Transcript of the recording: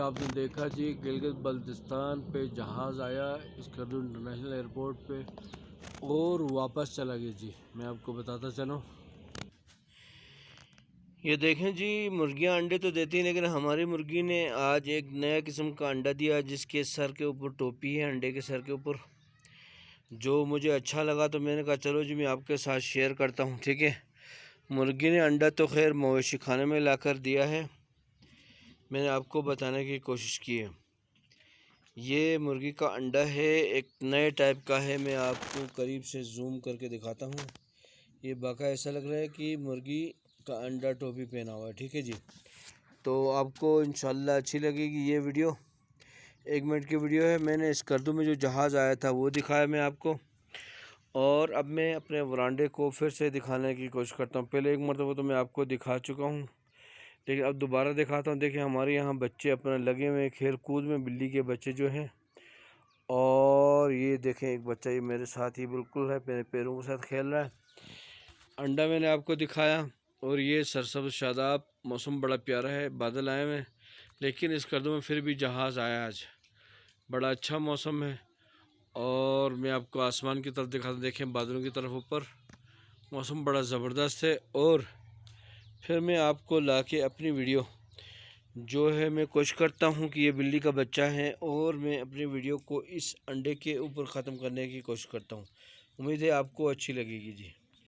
आपने देखा जी गिलगित बल्तिस्तान पे जहाज़ आया स्कर्दू इंटरनेशनल एयरपोर्ट पे और वापस चला गया जी। मैं आपको बताता चलूँ, ये देखें जी, मुर्गियां अंडे तो देती हैं लेकिन हमारी मुर्गी ने आज एक नया किस्म का अंडा दिया जिसके सर के ऊपर टोपी है, अंडे के सर के ऊपर, जो मुझे अच्छा लगा तो मैंने कहा चलो जी मैं आपके साथ शेयर करता हूँ। ठीक है, मुर्गी ने अंडा तो खैर मवेशी खाने में लाकर दिया है, मैंने आपको बताने की कोशिश की है। ये मुर्गी का अंडा है, एक नए टाइप का है। मैं आपको करीब से जूम करके दिखाता हूँ। ये बाका ऐसा लग रहा है कि मुर्गी का अंडा टोपी पहना हुआ है। ठीक है जी, तो आपको इंशाल्लाह अच्छी लगेगी ये वीडियो। 1 मिनट की वीडियो है। मैंने स्कर्दू में जो जहाज़ आया था वो दिखाया मैं आपको, और अब मैं अपने वरांडे को फिर से दिखाने की कोशिश करता हूँ। पहले एक मरतबा तो मैं आपको दिखा चुका हूँ, लेकिन अब दोबारा दिखाता हूँ। देखिए हमारे यहाँ बच्चे अपना लगे हुए खेल कूद में, बिल्ली के बच्चे जो हैं। और ये देखें एक बच्चा ये मेरे साथ ही बिल्कुल है, मेरे पैरों के साथ खेल रहा है। अंडा मैंने आपको दिखाया, और ये सरसब्ज़ शादाब मौसम बड़ा प्यारा है, बादल आए हुए हैं, लेकिन इस गर्दों में फिर भी जहाज़ आया आज। बड़ा अच्छा मौसम है। और मैं आपको आसमान की तरफ दिखाता, देखें बादलों की तरफ ऊपर, मौसम बड़ा ज़बरदस्त है। और फिर मैं आपको लाके अपनी वीडियो जो है मैं कोशिश करता हूँ कि ये बिल्ली का बच्चा है, और मैं अपनी वीडियो को इस अंडे के ऊपर ख़त्म करने की कोशिश करता हूँ। उम्मीद है आपको अच्छी लगेगी जी।